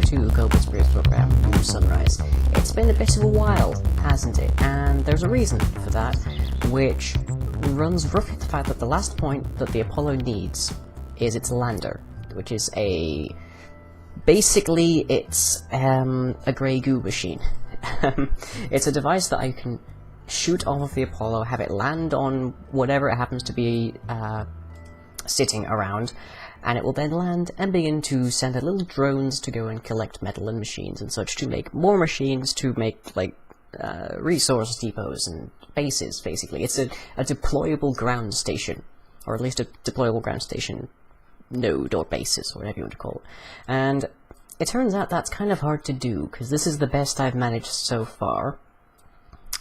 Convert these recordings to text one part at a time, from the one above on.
to Global Space Program New Sunrise. It's been a bit of a while, hasn't it? And there's a reason for that, which runs roughly the fact that the last point that the Apollo needs is its lander, which is basically it's a grey goo machine. It's a device that I can shoot off of the Apollo, have it land on whatever it happens to be sitting around, and it will then land and begin to send out little drones to go and collect metal and machines and such to make more machines, to make like resource depots and bases. Basically, it's a deployable ground station, or at least a deployable ground station node or basis, or whatever you want to call it. And it turns out that's kind of hard to do, because this is the best I've managed so far.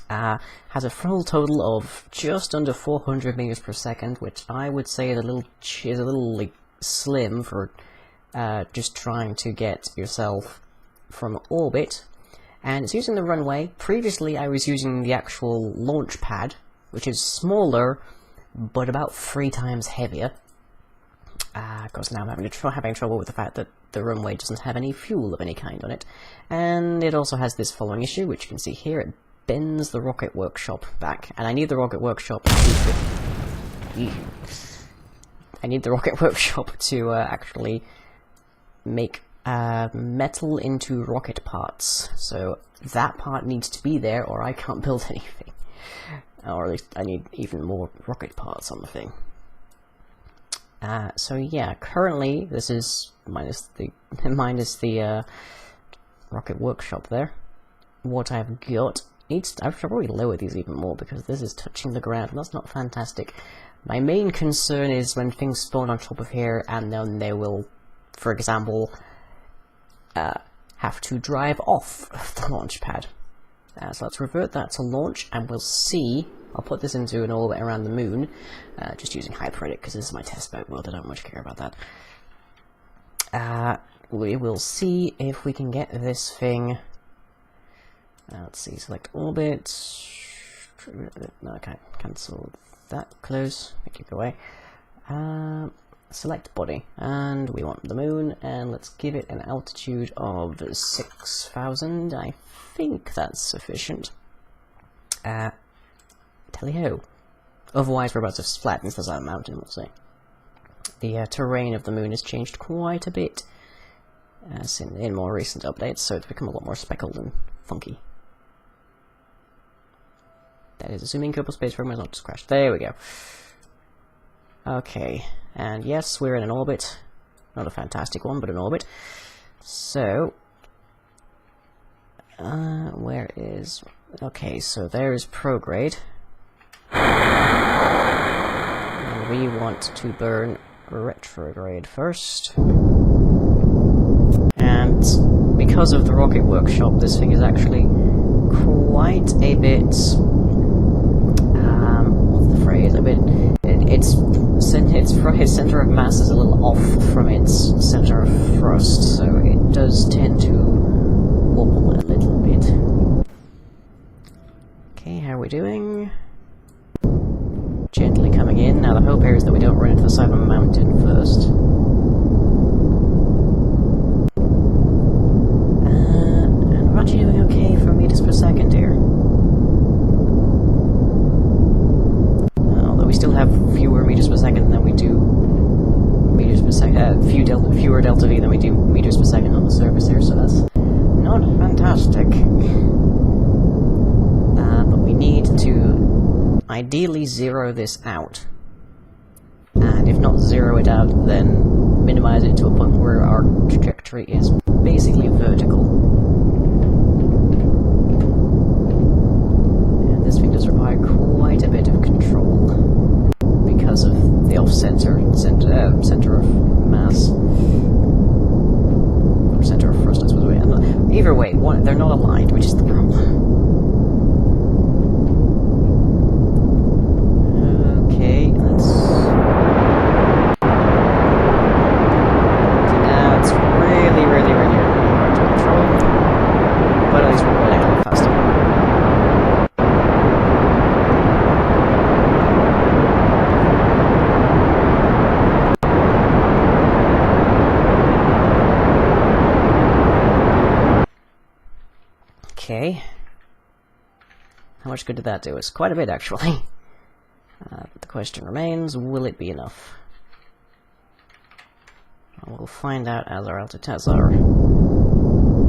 Has a full total of just under 400 meters per second, which I would say is a little like slim for just trying to get yourself from orbit. And it's using the runway. Previously I was using the actual launch pad, which is smaller but about 3 times heavier. Because now I'm having trouble with the fact that the runway doesn't have any fuel of any kind on it. And it also has this following issue, which you can see here. It bends the rocket workshop back, and I need the rocket workshop to actually make metal into rocket parts. So that part needs to be there, or I can't build anything. Or at least I need even more rocket parts on the thing. So yeah, currently this is minus the rocket workshop there. What I've got I should probably lower these even more, because this is touching the ground, and that's not fantastic. My main concern is when things spawn on top of here, and then they will, for example, have to drive off the launch pad. So let's revert that to launch, and we'll see. I'll put this into an orbit around the moon, just using hyperedict, because this is my testbed world. I don't much care about that. We will see if we can get this thing. Let's see, select orbit. No, I can't cancel that. Close. Make it go away. Select body, and we want the moon, and let's give it an altitude of 6,000. I think that's sufficient. Tally-ho. Otherwise, we're about to flatten this as a mountain, we'll say. The terrain of the moon has changed quite a bit in more recent updates, so it's become a lot more speckled and funky. That is assuming Kerbal Space Program has not just crashed. There we go. Okay, and yes, we're in an orbit. Not a fantastic one, but an orbit. So, where is... Okay, so there is prograde. And we want to burn retrograde first. And because of the rocket workshop, this thing is actually quite a bit... what's the phrase? A bit... Its center of mass is a little off from its center of thrust, so it does tend to wobble a little bit. Okay, how are we doing? Gently coming in. Now the hope here is that we don't run into the side of a mountain first. And we're actually doing okay for meters per second here. Although we still have fewer meters per second than we do meters per second, fewer delta V than we do meters per second on the surface here, so that's not fantastic. But we need to ideally zero this out. And if not zero it out, then minimize it to a point where our trajectory is basically vertical. And this thing does require quite a bit of control because of the off-center center of mass. Or center of thrust, I suppose. Either way, they're not aligned, which is the problem. Okay, let's... So now it's really hard to control. But at least we're going a little faster. Okay. How much good did that do us? Quite a bit, actually. But the question remains, will it be enough? We'll find out as our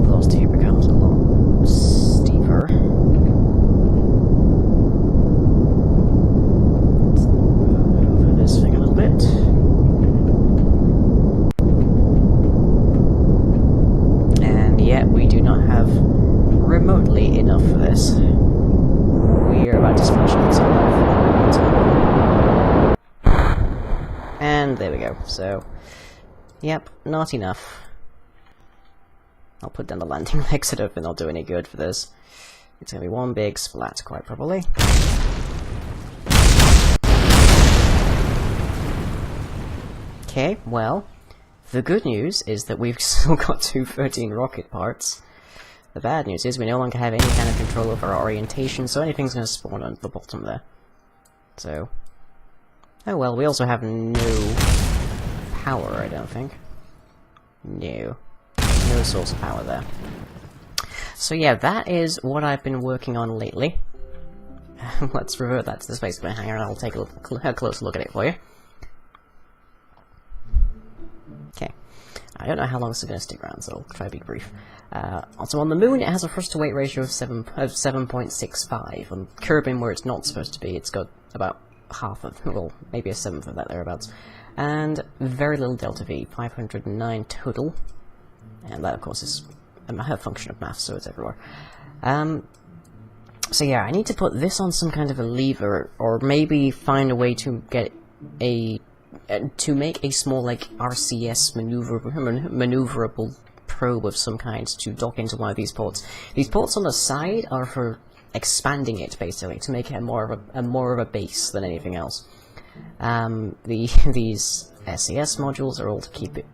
velocity becomes a lot steeper. Let's move over this thing a little bit. And yet we do not have remotely enough for this. We are about to smash it off. And there we go. So, yep, not enough. I'll put down the landing legs. I don't think they'll do any good for this. It's going to be one big splat, quite probably. Okay, well, the good news is that we've still got 213 rocket parts. The bad news is we no longer have any kind of control over our orientation, so anything's going to spawn on the bottom there. So, oh well, we also have no power, I don't think. No source of power there. So yeah, that is what I've been working on lately. Let's revert that to the space plane hangar and I'll take a closer look at it for you. Okay. I don't know how long this is going to stick around, so I'll try to be brief. Also on the moon, it has a thrust to weight ratio of 7.65. On Kerbin, where it's not supposed to be, it's got about half of, well, maybe a seventh of that thereabouts. And very little delta V, 509 total. And that, of course, is a function of math, so it's everywhere. So yeah, I need to put this on some kind of a lever, or maybe find a way to get to make a small, like, RCS maneuverable probe of some kind to dock into one of these ports. These ports on the side are for expanding it, basically, to make it more of a base than anything else. These SES modules are all to keep it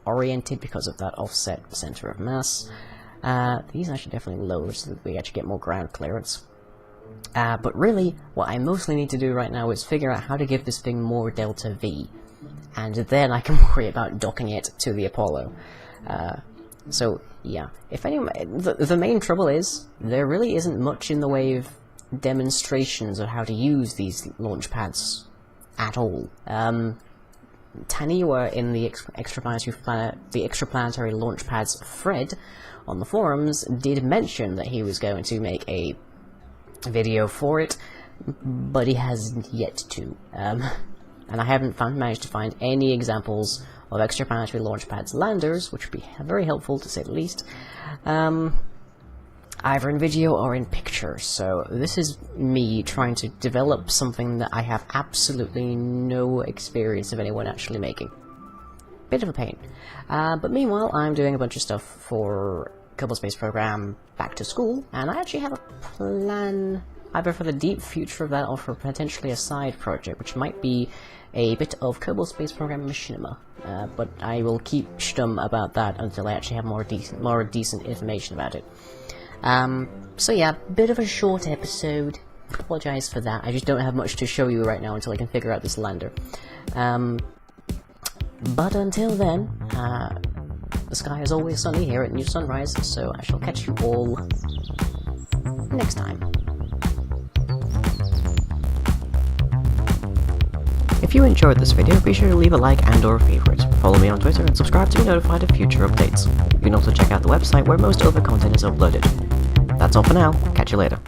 oriented because of that offset center of mass. These I should definitely lower so that we actually get more ground clearance. But really, what I mostly need to do right now is figure out how to give this thing more delta V, and then I can worry about docking it to the Apollo. So yeah, if anyone, the main trouble is there really isn't much in the way of demonstrations of how to use these launch pads at all. Taniwa in the Extraplanetary Launchpads thread on the forums did mention that he was going to make a video for it, but he hasn't yet to. And I haven't managed to find any examples of Extraplanetary Launchpads landers, which would be very helpful to say the least, either in video or in picture. So this is me trying to develop something that I have absolutely no experience of anyone actually making. Bit of a pain. But meanwhile, I'm doing a bunch of stuff for Kerbal Space Program Back to School, and I actually have a plan either for the deep future of that or for potentially a side project, which might be a bit of Kerbal Space Program machinima. But I will keep stum about that until I actually have more decent information about it. So yeah, bit of a short episode. Apologize for that. I just don't have much to show you right now until I can figure out this lander. But until then, the sky is always sunny here at New Sunrise, so I shall catch you all next time. If you enjoyed this video, be sure to leave a like and or a favourite. Follow me on Twitter and subscribe to be notified of future updates. You can also check out the website where most other content is uploaded. That's all for now. Catch you later.